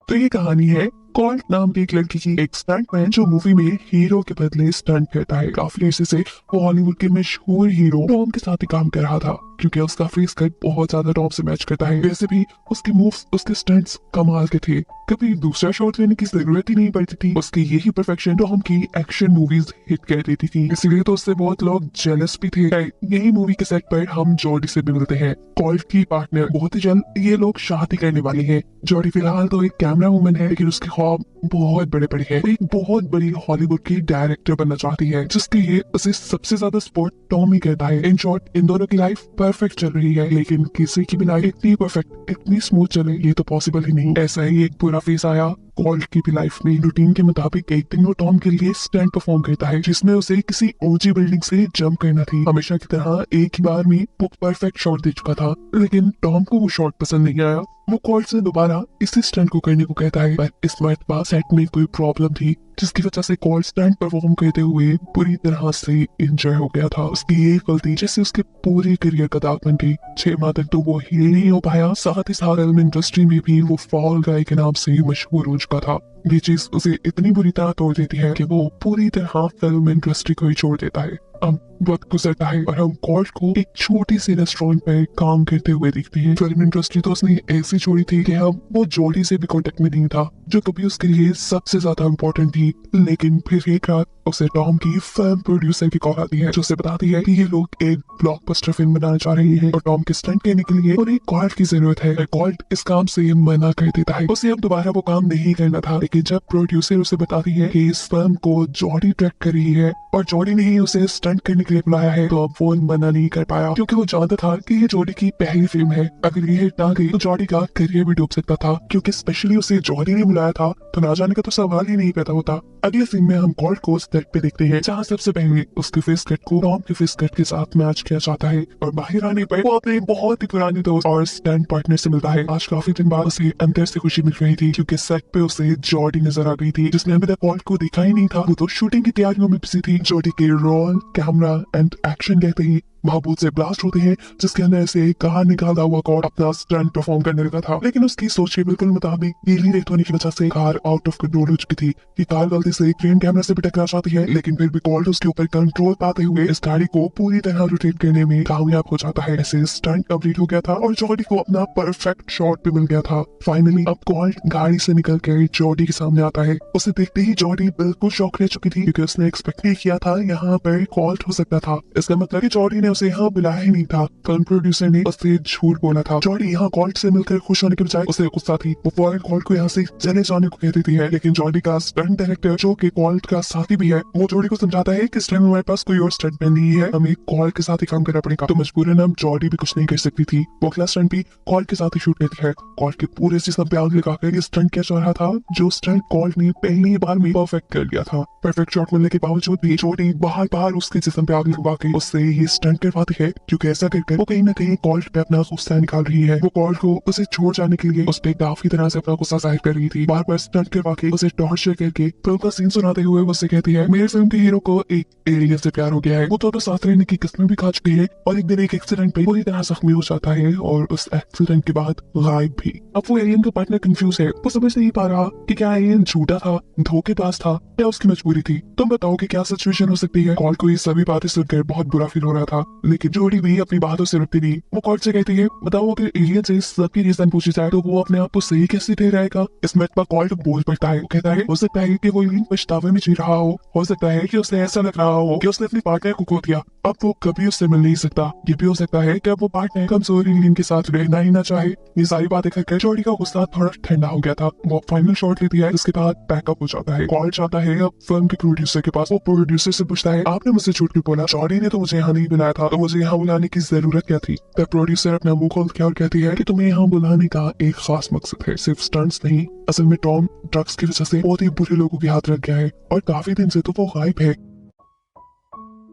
तो ये कहानी है कॉल्ट नाम की एक लड़की की। एक स्टंटमैन जो मूवी में हीरो के बदले स्टंट करता है। काफी ऐसे से वो हॉलीवुड के मशहूर हीरो टॉम के साथ ही काम कर रहा था, क्योंकि उसका फेस कट बहुत ज्यादा टॉम से मैच करता है। वैसे भी उसके मूव्स, उसके स्टंट्स कमाल के थे। कभी दूसरा शॉट लेने की जरूरत ही नहीं पड़ती थी। उसकी यही परफेक्शन टॉम की एक्शन मूवीज हिट कर देती थी, इसीलिए तो उससे बहुत लोग जेलस भी थे। यही मूवी के सेट पर हम जॉडी से भी मिलते हैं, कॉल्ट की पार्टनर। बहुत ही जल्द ये लोग शादी करने वाले हैं। जॉडी फिलहाल तो एक कैमरा वुमन है, लेकिन उसके ख्वाब बहुत बड़े बड़े हैं। एक बहुत बड़ी हॉलीवुड की डायरेक्टर बनना चाहती है, जिसके लिए उसे सबसे ज्यादा सपोर्ट टॉम ही करता है। इन शॉर्ट, इन दोनों की लाइफ परफेक्ट चल रही है, लेकिन किसी की भी लाइफ इतनी परफेक्ट, इतनी स्मूथ चले, ये तो पॉसिबल ही नहीं। ऐसा ही एक पूरा फेस आया कॉल्ट की भी लाइफ में। रूटीन के मुताबिक एक दिन वो टॉम के लिए स्टंट परफॉर्म करता है, जिसमें उसे किसी ऊंची बिल्डिंग से जंप करना थी। हमेशा की तरह एक ही बार में वो परफेक्ट शॉट दे चुका था, लेकिन टॉम को वो शॉट पसंद नहीं आया। वो कॉल्ट से दोबारा इसी स्टंट को करने को कहता है, पर इस मरतबा सेट में कोई प्रॉब्लम थी, जिसकी वजह से कॉल्ट स्टंट परफॉर्म करते हुए पूरी तरह से इंजर हो गया था। उसकी ये गलती जैसे उसके पूरे करियर का दाग बन गई। 6 माह तक तो वो हील नहीं हो पाया। साथ ही साथ फिल्म इंडस्ट्री में भी वो फॉल गाय के नाम से मशहूर हो चुका था। ये चीज उसे इतनी बुरी तरह तोड़ देती है कि वो पूरी तरह फिल्म इंडस्ट्री को ही छोड़ देता है। अब वक्त गुजरता है और हम कॉल्ट को एक छोटी सी रेस्टोरेंट पे काम करते हुए देखते हैं। फिल्म इंडस्ट्री तो उसने ऐसी छोड़ी थी कि अब वो जॉडी से भी कांटेक्ट में नहीं था, जो कभी उसके लिए सबसे ज्यादा इम्पोर्टेंट थी। लेकिन फिर एक रात उसे टॉम की फिल्म प्रोड्यूसर की कॉल आती है, जो उसे बताती है कि ये लोग एक ब्लॉकबस्टर फिल्म बनाना चाह रहे हैं और टॉम के स्टंट करने के लिए उन्हें कॉल्ट की जरूरत है। कॉल्ट इस काम से मना कर देता है। उसे अब दोबारा वो काम नहीं करना था, लेकिन जब प्रोड्यूसर उसे बताती है कि इस फिल्म को जॉडी ट्रैक कर रही है और जॉडी ने ही उसे स्टंट करने के लिए बुलाया है, तो अब वो मना नहीं कर पाया, क्योंकि वो जानता था कि ये जॉडी की पहली फिल्म है। अगर ये हिट ना गई तो जॉडी का करियर भी डूब सकता था, क्योंकि स्पेशली उसे जॉडी ने बुलाया था, तो ना जाने का तो सवाल ही नहीं पैदा होता। अगले सीन में हम कॉल्ट को सेट पे देखते हैं, जहाँ सबसे पहले उसके फेस कट को टॉम के फेस कट के साथ मैच किया जाता है और बाहर आने पर वो अपने बहुत ही पुराने दोस्त और स्टंट पार्टनर से मिलता है। आज काफी दिन बाद उसे अंदर से खुशी मिल रही थी, क्योंकि सेट पे उसे जॉडी नजर आ गई थी, जिसने अभी तक कॉल्ट को देखा ही नहीं था। वो तो शूटिंग की तैयारियों में बिजी थी। जॉडी के रोल, कैमरा एंड एक्शन कहते ही महबूब से ब्लास्ट होते हैं, जिसके अंदर से कहार निकालता हुआ कॉल्ट अपना स्टंट परफॉर्म करने लगा था। लेकिन उसकी सोच के बिल्कुल मुताबिक गीली रेत होने की वजह से कार आउट ऑफ कंट्रोल हो चुकी थी। ये कार गलती से क्रेन कैमरा से भी टकरा जाती है, लेकिन फिर भी कॉल्ट उसके ऊपर कंट्रोल पाते हुए इस गाड़ी को पूरी तरह रोटेट करने में कामयाब हो जाता है। ऐसे स्टंट कंप्लीट हो गया था और जॉडी को अपना परफेक्ट शॉट भी मिल गया था। फाइनली अब कॉल्ट गाड़ी से निकल कर जॉडी के सामने आता है। उसे देखते ही जॉडी बिल्कुल शॉक रह चुकी थी, क्योंकि उसने एक्सपेक्ट नहीं किया था यहाँ पर कॉल्ट हो सकता था। इसका मतलब कि जॉडी ने उसे यहाँ बुलाया ही नहीं था। फिल्म प्रोड्यूसर ने उससे झूठ बोला था। जॉडी यहाँ कॉल्ट से मिलकर खुश होने के बजाय उसे गुस्सा थी। वो फौरन कॉल्ट को यहाँ से चले जाने को कह देती है, लेकिन जॉडी का स्टंट डायरेक्टर, जो कि कॉल्ट का साथी भी है, वो जॉडी को समझाता है कि इस टाइम हमारे पास कोई और स्टंटमैन नहीं है, हमें कॉल्ट के साथ ही काम करना पड़ेगा। तो मजबूरन अब जॉडी भी कुछ नहीं कर सकती थी। वो अगला स्टंट भी कॉल्ट के साथ ही शूट करती है। कॉल्ट के पूरे जिस्म पे आग लगाकर ये स्टंट किया जा रहा था, जो स्टंट कॉल्ट ने पहली बार में परफेक्ट कर लिया था। परफेक्ट शॉट मिलने के बावजूद भी जॉडी बार बार उसके जिस्म पे आग लगा के उससे ये स्टंट करवाती है, क्योंकि ऐसा करके वो कहीं ना कहीं कॉल्ट पे अपना गुस्सा निकाल रही है। वो कॉल्ट को उसे छोड़ जाने के लिए उस पे काफी तरह से अपना गुस्सा जाहिर कर रही थी। बार बार स्टंट करवा के उसे टॉर्चर करके फिल्म का सीन सुनाते हुए उससे कहती है, मेरे फिल्म के हीरो को एक एलियन से प्यार हो गया है। वो तो साथ रहने की किस्में भी खा चुकी है और एक दिन एक एक्सीडेंट पे पूरी तरह जख्मी हो जाता है और उस एक्सीडेंट के बाद गायब भी। अब वो एलियन का पार्टनर कंफ्यूज है। वो समझ नहीं पा रहा कि क्या एलियन झूठा था, धोखेबाज था, या उसकी मजबूरी थी। तुम बताओ कि क्या सिचुएशन हो सकती है। कॉल्ट को ये सभी बातें सुनकर बहुत बुरा फील हो रहा था, लेकिन जॉडी भी अपनी बातों से रुकती नहीं। वो कॉल्ट से कहती है, बताओ अगर एलियन से सबकी रीजन पूछी जाए तो वो अपने आप को सही कैसे दे रहेगा। इस मरतबा कॉल्ट बोल पड़ता है। वो कहता है, हो सकता है कि वो एलियन पछतावे में जी रहा हो सकता है कि उसे ऐसा लग रहा हो कि उसने अपने पार्टनर को खो दिया, अब वो कभी उससे मिल नहीं सकता। ये भी हो सकता है कि अब वो पार्टनर कमजोर एलियन के साथ रहना ही ना चाहे। ये सारी बातें करके जॉडी का गुस्सा थोड़ा ठंडा हो गया था। वो फाइनल शॉट लेती है, उसके बाद पैकअप हो जाता है। कॉल्ट जाता है अब फिल्म के प्रोड्यूसर के पास। वो प्रोड्यूसर से पूछता है, आपने मुझसे झूठ क्यों बोला? जॉडी ने तो मुझे यहाँ नहीं बुलाया था, तो मुझे यहाँ बुलाने की जरूरत क्या थी? तब प्रोड्यूसर अपना मुंह खोलती है और कहती है कि तुम्हें यहाँ बुलाने का एक खास मकसद है, सिर्फ स्टंट्स नहीं। असल में टॉम ड्रग्स की वजह से बहुत ही बुरे लोगों के हाथ लग गया है और काफी दिन से तो वो गायब है।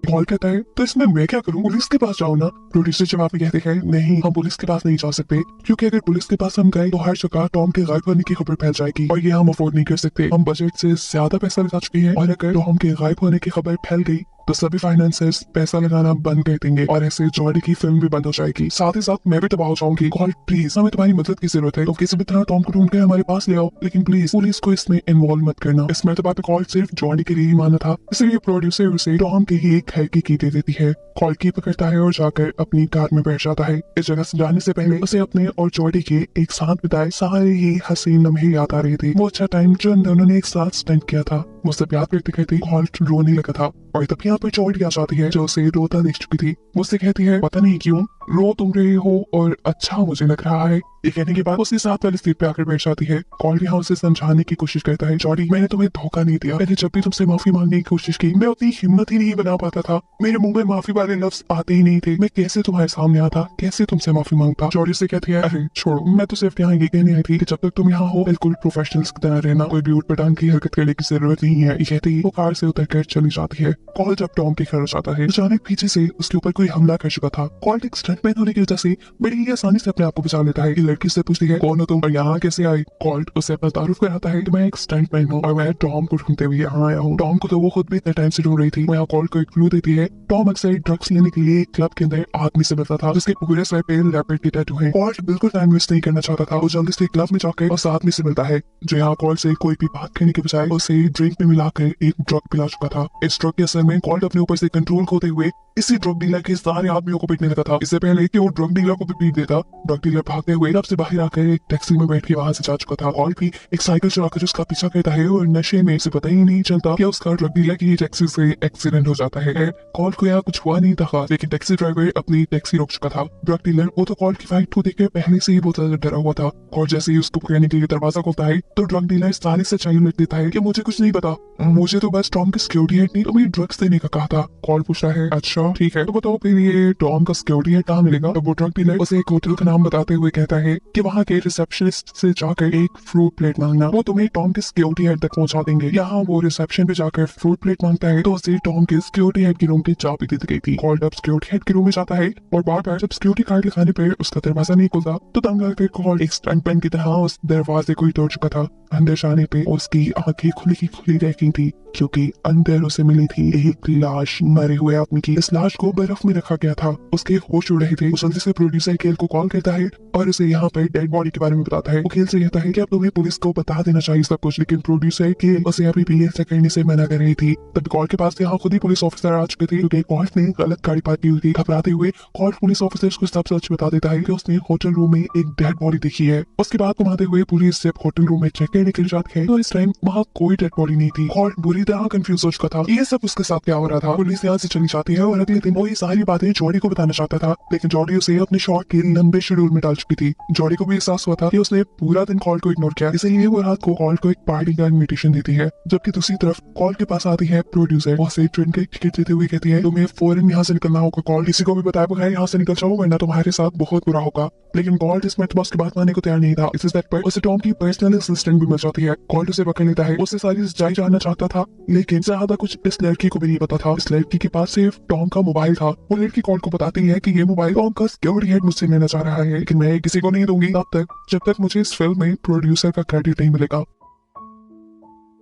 कॉल कहता है, तो इसमें मैं क्या करूं? पुलिस के पास जाओ ना। प्रोड्यूसर जवाब में कहते हैं, नहीं, हम पुलिस के पास नहीं जा सकते, क्योंकि अगर पुलिस के पास हम गए तो हर जगह टॉम के गायब होने की खबर फैल जाएगी और ये हम अफोर्ड नहीं कर सकते। हम बजट से ज्यादा पैसा लगा चुके हैं और अगर टॉम के गायब होने की खबर फैल गई तो सभी फाइनेंसर्स पैसा लगाना बंद कर देंगे और ऐसे जॉडी की फिल्म भी बंद हो जाएगी। साथ ही साथ मैं भी तबाह हो जाऊंगी। कॉल्ट प्लीज, हमें तुम्हारी मदद की जरूरत है, तो किसी भी तरह टॉम को ढूंढ के हमारे पास ले आओ, लेकिन प्लीज पुलिस को इसमें इन्वॉल्व मत करना। इस मर्तबा पे कॉल्ट सिर्फ जॉडी के लिए ही माना था, इसलिए प्रोड्यूसर उसे टॉम के ही एक घर की की दे देती है। कॉल्ट की पकड़ता है और जाकर अपनी कार में बैठ जाता है। इस जगह से जाने से पहले उसे अपने और जॉडी के एक साथ बिताए सारे ही हसीन लम्हे याद आ रहे थे। वो अच्छा टाइम जो इन दोनों ने एक साथ स्पेंड किया था। मुझसे प्यार करते कहते कॉल्ट रोने लगा था और तब यहाँ पर जॉडी आ जाती है जो उसे रोता देख चुकी थी। मुझसे कहती है पता नहीं क्यों रो तुम रहे हो और अच्छा मुझे लग रहा है। ये कहने के बाद उसके साथ वाली सीट पे आकर बैठ जाती है। कॉल्ट यहाँ उसे समझाने की कोशिश करता है, जॉडी मैंने तुम्हें धोखा नहीं दिया, मैंने जब भी तुमसे माफी मांगने की कोशिश की मैं उतनी हिम्मत ही नहीं बना पाता था, मेरे मुंह में माफी वाले लफ्ज आते ही नहीं थे, मैं कैसे तुम्हारे सामने आता, कैसे तुमसे माफी मांगता। जॉडी से कहती है अरे छोड़ो, मैं तो सिर्फ यहाँ ये कहने आई थी कि जब तक तुम यहाँ हो बिल्कुल प्रोफेशनल्स की तरह रहना, कोई भी उठपटांग की हरकत करने की जरूरत नहीं है। ये कहते ही वो कार से उतर कर चली जाती है। कॉल्ट जब टॉम के घर जाता है अचानक पीछे से उसके ऊपर कोई हमला कर चुका था। कॉल्ट एक स्टंटमैन होने की वजह से बड़ी ही आसानी से अपने आप को बचा लेता है। लड़की से पूछती है कौन हो तुम और यहाँ कैसे आई। कॉल्ट उसे अपना तारुफ कराता है कि मैं एक स्टंटमैन हूँ और मैं टॉम को ढूंढते हुए यहाँ आया हूँ। टॉम को तो वो खुद भी इतने टाइम से ढूंढ रही थी। वो यहाँ कॉल्ट को एक क्लू देती है। टॉम अक्सर ड्रग्स लेने के लिए क्लब के अंदर आदमी से मिलता था जिसके पूरे सर पे लेपर्ड की टैटू है। कॉल्ट बिल्कुल टाइम वेस्ट नहीं करना चाहता था। वो जल्दी से क्लब में जाकर उस आदमी से मिलता है जो यहाँ कॉल्ट से कोई भी बात करने के बजाय उसे ड्रिंक में मिलाकर एक ड्रग पिला चुका था। इस ड्रग के असर में कॉल्ट अपने ऊपर से कंट्रोल खोते हुए इसी ड्रग डीलर के सारे आदमियों को पीटने लगा था। इससे पहले कि वो ड्रग डीलर को भी पीट देता, ड्रग डीलर भागते हुए क्लब से बाहर आकर एक टैक्सी में बैठ के वहां से जा चुका था। कॉल्ट भी एक साइकिल चलाकर उसका पीछा करता है और नशे में उसे पता ही नहीं चलता कि उसका ड्रग डीलर की टैक्सी से एक्सीडेंट हो जाता है। कॉल्ट को यहाँ कुछ हुआ नहीं था, लेकिन टैक्सी ड्राइवर अपनी टैक्सी रोक चुका था। ड्रग डीलर वो तो कॉल्ट की फाइट को देखकर पहले से ही बहुत ज्यादा डरा हुआ था। कॉल्ट जैसे ही उसको पकड़ने के लिए दरवाजा खोलता है तो ड्रग डीलर सारी सच्चाई उलट देता है कि मुझे कुछ नहीं पता, मुझे तो बस टॉम की सिक्योरिटी हेड ने तुम्हें ड्रग्स देने का कहा था। कॉल्ट पूछता है अच्छा ठीक है, तो बताओ फिर ये टॉम का सिक्योरिटी हेड कहाँ मिलेगा। तो वो ड्रग डीलर उसे एक होटल का नाम बताते हुए कहता है कि वहाँ के रिसेप्शनिस्ट से जाकर एक फ्रूट प्लेट मांगना, वो तुम्हें टॉम के सिक्योरिटी हेड तक पहुँचा देंगे। यहाँ वो रिसेप्शन पे जाकर फ्रूट प्लेट मांगता है तो उसे टॉम के सिक्योरिटी हेड के रूम की चाबी दे दी गई थी। कॉल्ट अब सिक्योरिटी हेड के रूम में जाता है और बार बार जब सिक्योरिटी कार्ड लिखाने पर उसका दरवाजा नहीं खुलता तो तंग आकर कॉल्ट एक स्टंटमैन की तरह उस दरवाजे को ही तोड़ चुका था। अंदर जाने पे उसकी आंखें खुली की खुली रह गई थी क्योंकि अंदर उसे मिली थी एक लाश मरे हुए आदमी की। इस लाश को बर्फ में रखा गया था, उसके होश उड़ रहे थे। वो जल्दी से प्रोड्यूसर केल को कॉल करता है और उसे यहाँ पर डेड बॉडी के बारे में बताता है। वो केल से कहता है कि अब तुम्हें पुलिस को बता देना चाहिए सब कुछ, लेकिन प्रोड्यूसर केल उसे अभी भी ऐसा करने से मना कर रही थी। तब कॉल्ट के पास यहाँ खुद ही पुलिस ऑफिसर आ चुके थे क्योंकि कॉल्ट ने गलत गाड़ी पार्क की हुई थी। घबराते हुए कॉल्ट पुलिस ऑफिसर को सब सच बता देता है कि उसने होटल रूम में एक डेड बॉडी देखी है। उसके बाद घुमाते हुए पुलिस जब होटल रूम में चेक करने के लिए जाती है तो इस टाइम वहाँ कोई डेड बॉडी नहीं थी। कॉल्ट बुरी तरह कंफ्यूज हो चुका था ये सब उसके साथ क्या हो रहा था। पुलिस यहाँ से चली जाती है और अगले दिन वो ये सारी बातें जॉडी को बताना चाहता था, लेकिन जॉडी उसे अपने शॉट के लंबे शेड्यूल में डाल चुकी थी। जॉडी को भी एहसास हुआ था कि उसने पूरा दिन कॉल्ट को इग्नोर किया, इसलिए वो रात को कॉल्ट को एक पार्टी का इन्विटेशन देती है। जबकि दूसरी तरफ कॉल्ट के पास आती है प्रोड्यूसर, वो से ट्रेन के टिकट देते हुए कहती है तुम्हें फौरन यहाँ से निकलना होगा। कॉल्ट किसी को भी बताए बगैर यहाँ से निकल जाओ वरना तुम्हारे साथ बहुत बुरा होगा। लेकिन कॉल्ट इस मर्तबा की बात मानने को तैयार नहीं था। इस सेट पर उसे टॉम की पर्सनल असिस्टेंट भी मिल जाती है। कॉल्ट उसे पकड़ लेता है, उससे सारी सच्चाई जानना चाहता था, लेकिन ज्यादा कुछ इस लड़की को भी नहीं पता था। इस लड़की के पास सिर्फ टॉम का मोबाइल था। वो लड़की कॉल्ट को बताती है कि ये मोबाइल टॉम का सिक्योरिटी हेड मुझसे लेना चाह रहा है, लेकिन मैं किसी को नहीं दूंगी तब तक जब तक मुझे इस फिल्म में प्रोड्यूसर का क्रेडिट नहीं मिलेगा।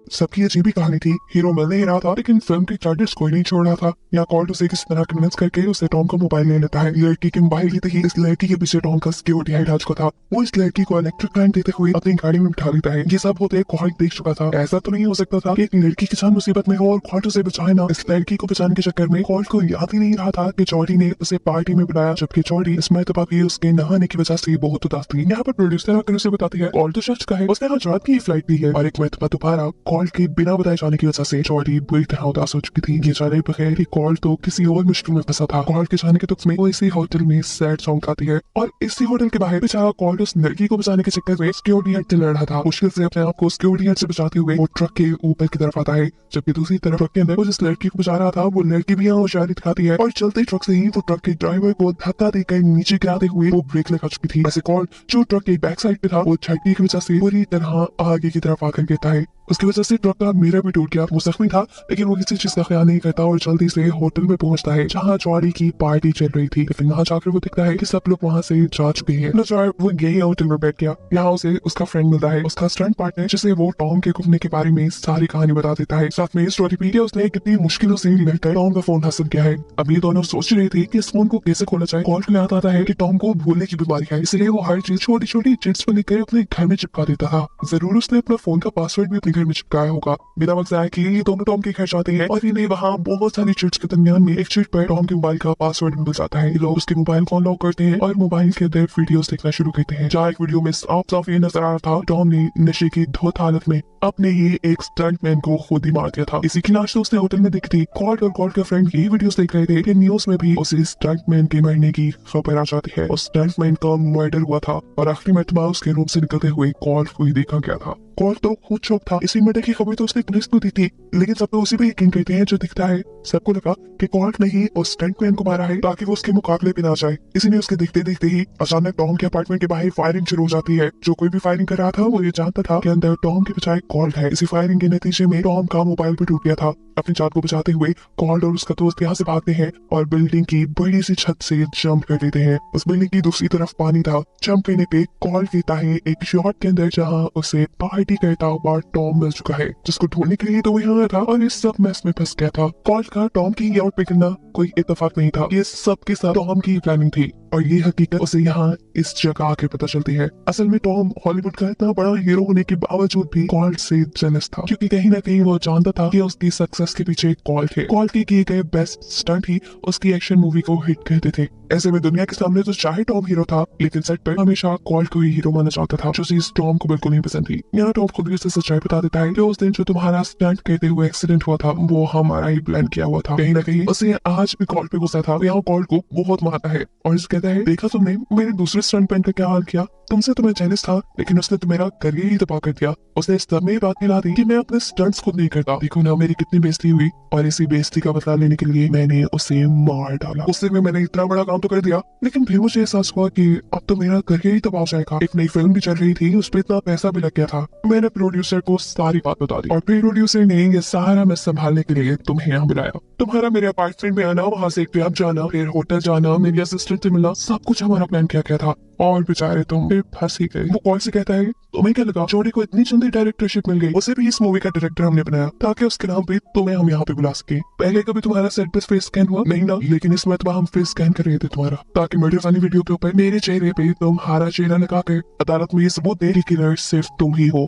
सबकी अजीब ही कहानी थी, हीरो मिल नहीं रहा था लेकिन फिल्म के क्रेडिट्स कोई नहीं छोड़ रहा था। यहाँ कॉल्ट उसे किसी तरह कन्विंस करके उसे टॉम का मोबाइल ले लेता है। लड़की के मोबाइल लेते ही इस लड़की के पीछे टॉम का सिक्योरिटी हेड आ चुका था। वो इस लड़की को इलेक्ट्रिक करंट देते हुए अपनी गाड़ी में बिठा लेता है। ये सब होते कॉल्ट देख चुका था। ऐसा तो नहीं हो सकता था कि एक लड़की की जान मुसीबत में हो और कॉल्ट उसे बचाए ना। इस लड़की को बचाने के चक्कर में कॉल्ट को याद ही नहीं रहा था कि जॉडी ने उसे पार्टी में बुलाया, जबकि जॉडी इस मर्तबा भी उसके नहाने की वजह से बहुत उदास थी। यहाँ पर प्रोड्यूसर आकर उसे बताती है कॉल्ट तो सच का है, उसने आज रात की फ्लाइट ली है। और एक मर्तबा दोबारा कॉल्ट के बिना बताए जाने की वजह से जॉडी बुरी तरह उदास हो चुकी थी। ये जाने बगैर कि कॉल्ट तो किसी और मुश्किल में फंसा था। कॉल्ट के जाने के दुख में वो इसी होटल में सैड सॉन्ग गाती है और इसी होटल के बाहर बेचारा कॉल्ट उस लड़की को बचाने के चक्कर में सिक्योरिटी गार्ड से लड़ रहा था। मुश्किल से अपने आप को सिक्योरिटी गार्ड से बचाते हुए वो ट्रक के ऊपर की तरफ आता है, जबकि दूसरी तरफ ट्रक के अंदर वो जिस लड़की को बचा रहा था वो लड़की भी यहाँ होशियारी दिखाती है और चलते ट्रक से ही वो ट्रक के ड्राइवर को धक्का देकर नीचे गिराते हुए वो ब्रेक लगा चुकी थी। वैसे कॉल्ट जो ट्रक के बैक साइड पे था वो झटके की वजह से पूरी तरह आगे की तरफ आकर गिरता है। उसकी वजह से ट्रक का मिरर भी टूट गया। वो जख्मी था लेकिन वो किसी चीज का ख्याल नहीं करता और जल्दी से होटल में पहुंचता है जहाँ जॉडी की पार्टी चल रही थी। लेकिन वहाँ जाकर वो दिखता है कि सब लोग वहाँ से जा चुके हैं। लाचार वो यही होटल में बैठ गया। यहाँ उसे उसका फ्रेंड मिलता है, उसका स्टंट पार्टनर, जिसे वो टॉम के गुमने के बारे में सारी कहानी बता देता है। साथ में स्टोरी भी कि उसने कितनी मुश्किलों से लेकर टॉम का फोन हासिल किया है। अब ये दोनों सोच रहे थे कि इस फोन को कैसे खोला जाए। कॉल याद आता है कि टॉम को भूलने की बीमारी है, इसलिए वो हर चीज छोटी छोटी चिट्स पर लिखकर अपने घर में चिपका देता था। जरूर उसने अपना फोन का पासवर्ड भी अपने घर में चिपकाया होगा। बिना वक्त जाए कि ये दोनों टॉम के घर जाते हैं और इन्हें वहाँ बहुत सारी चिट्स के दरमियान में एक चिट पर टॉम के मोबाइल का पासवर्ड मिल जाता है। लोग उसके मोबाइल को अनलॉक करते हैं और मोबाइल के अंदर वीडियोस देखना शुरू करते हैं, जहाँ एक वीडियो में साफ साफ ये नजर आ रहा था टॉम ने नशे की धुत हालत में अपने ही एक स्टंटमैन को खुद ही मार दिया था। इसी की लाश तो उसने होटल में दिखी थी। कॉल्ट और कॉल्ट के फ्रेंड ये वीडियोस देख रहे थे कि न्यूज में भी उसे स्टंटमैन के मरने की खबर आ जाती है और स्टंटमैन का मर्डर हुआ था और आखिरी मरतबा उसके रूम से निकलते हुए कॉल्ट को ही देखा गया था। कॉल्ट तो खुद शौक था। इसी मर्डर की खबर तो उसने पुलिस को दी थी, लेकिन सब लोग उसी पे यकीन करते हैं जो दिखता है। सबको लगा कि कॉल्ट ने ही उस स्टंटमैन को मारा है ताकि वो उसके मुकाबले पे ना जाए। इसीलिए उसके देखते देखते ही अचानक टॉम के अपार्टमेंट के बाहर फायरिंग शुरू हो जाती है। जो कोई भी फायरिंग कर रहा था वो ये जानता था कि अंदर टॉम के बजाय कॉल्ट है। इसी फायरिंग के नतीजे में टॉम का मोबाइल भी टूट गया था। अपनी जान को बचाते हुए कॉल्ट और उसका दोस्त यहाँ से भागते हैं और बिल्डिंग की बड़ी सी छत से जंप कर देते हैं। उस बिल्डिंग की दूसरी तरफ पानी था। जंप करने पे कॉल्ट लेता है एक शॉट के अंदर जहाँ उसे पार्टी करता हुआ टॉम मिल चुका है, जिसको ढूंढने के लिए तो वो यहाँ था और इस सब मैस में फंस गया था। कॉल्ट का टॉम की आउट पे करना कोई इत्तेफाक नहीं था, ये सब के साथ टॉम की प्लानिंग थी और ये हकीकत उसे यहाँ इस जगह आके पता चलती है। असल में टॉम हॉलीवुड का इतना बड़ा हीरो होने के बावजूद भी कॉल्ट से जेलस था, क्योंकि कहीं ना कहीं वो जानता था कि उसकी सक्सेस के पीछे कॉल्ट है। कॉल्ट के किए गए बेस्ट स्टंट ही उसकी एक्शन मूवी को हिट करते थे। ऐसे में दुनिया के सामने तो चाहे टॉम हीरो था, लेकिन सेट पर हमेशा कॉल्ट को ही हीरो माना जाता था, जो चीज टॉम को बिल्कुल नहीं पसंद थी। यहाँ टॉम खुद भी उसे सच्चाई बता देता है कि उस दिन जो तुम्हारा स्टंट करते हुए एक्सीडेंट हुआ था वो हमारा ही प्लान किया हुआ था। कहीं ना कहीं उसे आज भी कॉल्ट पे गुस्सा था। यहाँ कॉल्ट को बहुत मारता है और इसे कहता है, देखा तुमने मेरे दूसरे स्टंट पैन का क्या हाल किया। तुमसे तो मैं जेलस था, लेकिन उसने तो मेरा करियर ही तबाह कर दिया। उसने इस सब में बात मिला दी कि मैं अपने स्टंट्स खुद नहीं करता। देखो ना मेरी कितनी बेइज्जती हुई, और इसी बेइज्जती का बदला लेने के लिए मैंने उसे मार डाला। उससे में मैंने इतना बड़ा काम तो कर दिया, लेकिन फिर मुझे एहसास हुआ कि अब तो मेरा करियर ही तबाह हो जाएगा। एक नई फिल्म भी चल रही थी, उस पर इतना पैसा भी लग गया था। मैंने प्रोड्यूसर को सारी बात बता दी और फिर प्रोड्यूसर ने ये सारा मैं संभालने के लिए तुम्हें यहाँ बुलाया। तुम्हारा मेरे अपार्टमेंट में आना, वहाँ से एक क्लब जाना, फिर होटल जाना, मेरी असिस्टेंट से मिलना, सब कुछ हमारा प्लान किया गया था और बेचारे तुम फिर फंस ही गए। वो कॉल से कहता है, तुम्हें क्या लगा जॉडी को इतनी जल्दी डायरेक्टरशिप मिल गई? उसे भी इस मूवी का डायरेक्टर हमने बनाया ताकि उसके नाम पे तुम्हें हम यहाँ पे बुला सके। पहले कभी तुम्हारा सेट पे फेस स्कैन हुआ नहीं ना, लेकिन इस मरतबा हम फेस स्कैन कर रहे थे तुम्हारा, ताकि मर्डर वाली वीडियो के ऊपर मेरे चेहरे पे तुम्हारा चेहरा लगा कर अदालत में ये सबूत दे कि किलर सिर्फ तुम ही हो।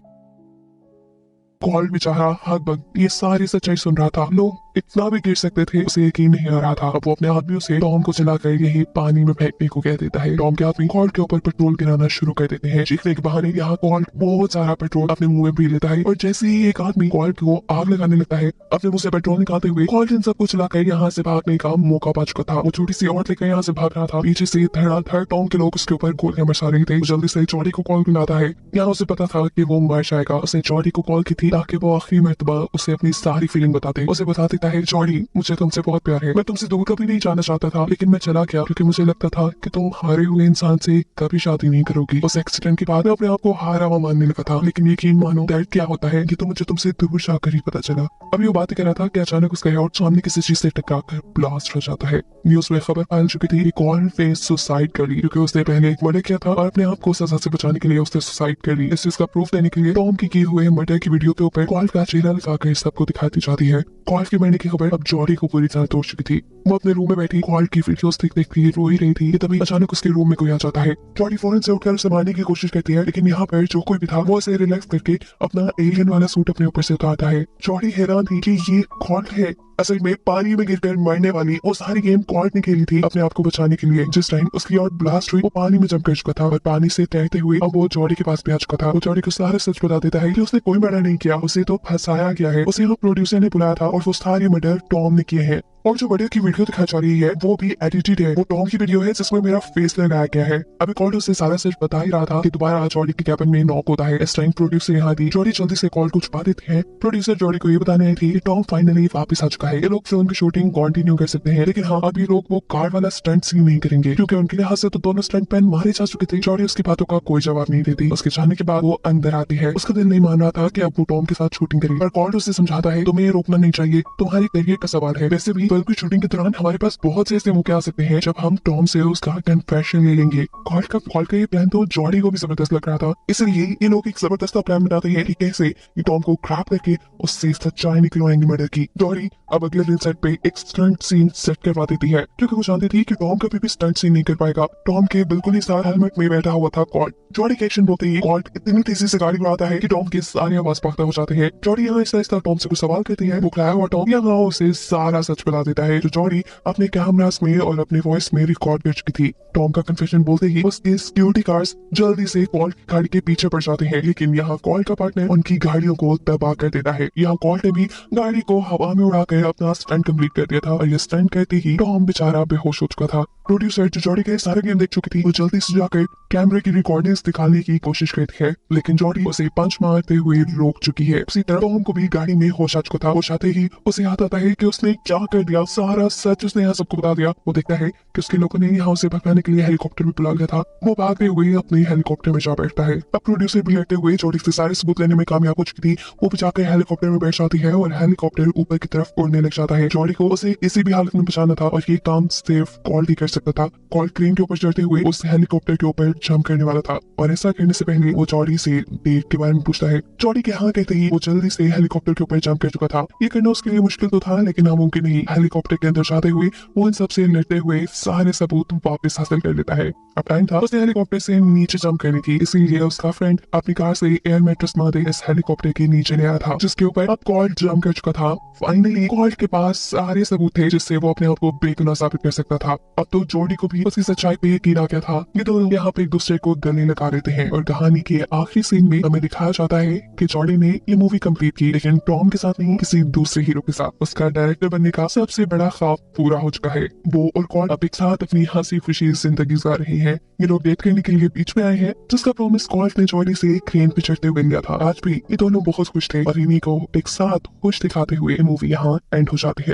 कॉल्ट बेचारा हक बक ये सारी सच्चाई सुन रहा था। लोग इतना भी गिर सकते थे, उसे यकीन नहीं आ रहा था। अब वो अपने आदमियों से टॉम को चलाकर यही पानी में फेंकने को कह देता है। टॉम के आदमी कॉल्ट के ऊपर पेट्रोल गिराना शुरू कर देते हैं। चीखने के बहाने यहाँ कॉल्ट बहुत सारा पेट्रोल अपने मुंह में पी लेता है और जैसे ही एक आदमी कॉल्ट को आग लगाने लगता है, अपने मुंह से पेट्रोल निकालते हुए कॉल्ट इन सबको चलाकर यहाँ से भागने का मौका पा चुका था। वो छोटी सी औरत लेकर यहाँ से भाग रहा था। पीछे से धड़ाधड़ टॉम के लोग उसके ऊपर गोलियां बरसा रहे थे। जल्दी से जॉडी को कॉल मिलाता है। यहाँ उसे पता था कि वो मर जाएगा। उसने जॉडी को कॉल की थी ताकि वो आखिरी मरतबा उसे अपनी सारी फीलिंग बताते। उसे बता देता है, जॉडी मुझे तुमसे बहुत प्यार है, मैं तुमसे दूर कभी नहीं जाना चाहता था, लेकिन मैं चला गया क्योंकि मुझे लगता था कि तुम हारे हुए इंसान से कभी शादी नहीं करोगी। उस एक्सीडेंट के बाद मैं अपने आप को हारा हुआ मानने लगा था, लेकिन यकीन मानो दर्द क्या होता है कि तो मुझे तुमसे दूर जाकर ही पता चला। अभी वो बातें कर रहा था कि अचानक उसका हेड सामने किसी चीज से टकराकर ब्लास्ट हो जाता है। न्यूज में खबर फैल चुकी थी कि कॉल्ट ने सुसाइड कर ली, क्योंकि उसने पहले एक मर्डर किया था और अपने आप को सजा से बचाने के लिए उसने सुसाइड कर ली। इस चीज का प्रूफ देने के लिए टॉम की किए हुए मर्डर की वीडियो के ऊपर कॉल्ट का चेहरा लगाकर सबको दिखाती जाती है। कॉल्ट के मरने की खबर अब जॉडी को पूरी तरह तोड़ चुकी थी। वो अपने रूम में बैठी कॉल्ट की वीडियोस देखती रो ही रही थी कि तभी अचानक उसके रूम में कोई आ जाता है। जॉडी फौरन से उठकर उसे मारने की कोशिश करती है, लेकिन यहाँ पर जो कोई भी था वो उसे रिलैक्स करके अपना एलियन वाला सूट अपने ऊपर से उतारता है। जॉडी हैरान थी कि ये कॉल्ट है। असल में पानी में गिरकर मरने वाली वो सारी गेम कॉल्ट ने खेली थी अपने आप को बचाने के लिए। जिस टाइम उसकी और ब्लास्ट हुई वो पानी में जम कर चुका था और पानी से तैरते हुए अब वो जॉडी के पास भी आ चुका था। वो जॉडी को सारा सच बता देता है कि उसने कोई मर्डर नहीं किया, उसे तो फंसाया गया है। उसे यहाँ प्रोड्यूसर ने बुलाया था और वो सारे मर्डर टॉम ने किए हैं। और जो वीडियो की वीडियो दिखाई जा रही है वो भी एडिटेड है। वो टॉम की वीडियो है जिसमें मेरा फेस लगाया गया है। अभी कॉल्ट उसे सारा सच बता ही रहा था कि दोबारा जॉडी के कैबिन में नॉक होता है। इस टाइम प्रोड्यूसर यहाँ थी। जॉडी जल्दी से कॉल को छुपा देते हैं। प्रोड्यूसर जॉडी को ये बताने आई थी कि टॉम फाइनली वापस आ चुका है। ये लोग फिल्म की शूटिंग कंटिन्यू कर सकते हैं, लेकिन हाँ अब ये लोग वो कार वाला स्टंट सीन नहीं करेंगे क्योंकि उनके लिहाज से तो दोनों स्टंट मैन मारे जा चुके थे। जॉडी उसकी बातों का कोई जवाब नहीं देती। उसके जाने के बाद वो अंदर आती है। उसका दिल नहीं मान रहा था कि अब वो टॉम के साथ शूटिंग करेगी, पर कॉल्ट उसे समझाता है तुम्हें ये रोकना नहीं चाहिए, तुम्हारे करियर का सवाल है। वैसे भी फिल्म की शूटिंग के दौरान हमारे पास बहुत से ऐसे मौके आ सकते हैं जब हम टॉम से उसका कन्फेशन ले लेंगे। कॉल का ये प्लान तो जॉडी को भी जबरदस्त लग रहा था, इसलिए ये लोग एक जबरदस्त प्लान बनाते हैं कि कैसे ये टॉम को क्रैप करके उससे सच्चाई निकलवाएंगे मर्डर की। जॉडी अब अगले दिन सेट पे एक स्टंट सीन सेट करवा देती है क्योंकि वो जानती थी कि टॉम कभी भी स्टंट सीन नहीं कर पाएगा। टॉम के बिल्कुल ही साथ हेलमेट में बैठा हुआ था कॉल्ट। जॉडी के एक्शन बोलते ही कॉल्ट इतनी तेजी से गाड़ी उड़ाता है कि टॉम के सारे आवाज पागता हो जाते हैं। जॉडी यहाँ आहिस्ता टॉम से कुछ सवाल करती है। बुखलाया हुआ टॉम यहाँ उसे सारा सच बता देता है जो जॉडी अपने कैमरास में और अपने वॉइस में रिकॉर्ड कर चुकी थी। टॉम का कन्फेशन बोलते ही उसके सिक्योरिटी गार्ड्स जल्दी से कॉल्ट की गाड़ी के पीछे पड़ जाते हैं, लेकिन यहाँ कॉल्ट का पार्टनर उनकी गाड़ियों को तबाह कर देता है। यहाँ कॉल्ट ने भी गाड़ी को हवा में उड़ाकर अपना स्टंट कंप्लीट कर दिया था और ये स्टंट करते ही टॉम बेचारा बेहोश हो चुका था। प्रोड्यूसर जो जॉडी के सारे गेम देख चुकी थी वो जल्दी से जाकर कैमरे की रिकॉर्डिंग्स दिखाने की कोशिश करती है, लेकिन जॉडी उसे पंच मारते हुए रोक चुकी है। उसी तरह टॉम को भी गाड़ी में होश आ चुका था। होश आते ही उसे याद आता है कि उसने क्या कर दिया, सारा सच उसने यहाँ सबको बता दिया। वो देखता है कि उसके लोगों ने यहाँ उसे भगाने के लिए हेलीकॉप्टर में बुला लिया था। वो भागते हुए अपने हेलीकॉप्टर में जा बैठता है। अब प्रोड्यूसर भी लड़ते हुए जॉडी से सारे सबूत लेने में कामयाब हो चुकी थी। वो भी जाकर हेलीकॉप्टर में बैठ जाती है और हेलीकॉप्टर ऊपर की तरफ उड़ने लग जाता है। जॉडी को उसे किसी भी हालत में बचाना था और ये काम सिर्फ कॉल्ट ही कर सकता था। कॉल्ट क्रेन के ऊपर चढ़ते हुए उस हेलीकॉप्टर के ऊपर जंप करने वाला था और ऐसा करने से पहले वो जॉडी से डेट के बारे में पूछता है। जॉडी के हाँ कहते ही वो जल्दी से हेलीकॉप्टर के ऊपर जंप कर चुका था। ये करना उसके लिए मुश्किल तो था, लेकिन नामुमकिन नहीं। हेलीकॉप्टर के अंदर जाते हुए वो इन सबसे लड़ते हुए सारे सबूत वापस हासिल कर लेता है। अब टाइम था उसने हेलीकॉप्टर से नीचे जंप करनी थी, इसीलिए उसका फ्रेंड अपनी कार से एयर मैट्रेस मारते इस हेलीकॉप्टर के नीचे ले आया था, जिसके ऊपर अब कॉल्ट जंप कर चुका था। फाइनली कॉल्ट के पास सारे सबूत थे जिससे वो अपने आप को बेगुनाह साबित कर सकता था। अब तो जॉडी को भी उसकी सच्चाई पे यकीन आ गया था। ये दोनों यहाँ पे एक दूसरे को गले लगा देते हैं और कहानी के आखिरी सीन में हमें दिखाया जाता है कि जॉडी ने ये मूवी कंप्लीट की, लेकिन टॉम के साथ नहीं, किसी दूसरे हीरो के साथ। उसका डायरेक्टर बनने का सबसे बड़ा ख्वाब पूरा हो चुका है। वो और कॉल्ट अब एक साथ अपनी हंसी खुशी जिंदगी गुजार रहे हैं। ये लोग डेट करने के लिए बीच में आए हैं, जिसका प्रॉमिस कॉल्ट ने जॉडी से क्रेन पे चढ़ते हुए लिया था। आज भी ये दोनों बहुत खुश थे और इन्हीं को एक साथ खुश दिखाते हुए मूवी यहाँ एंड हो जाती है।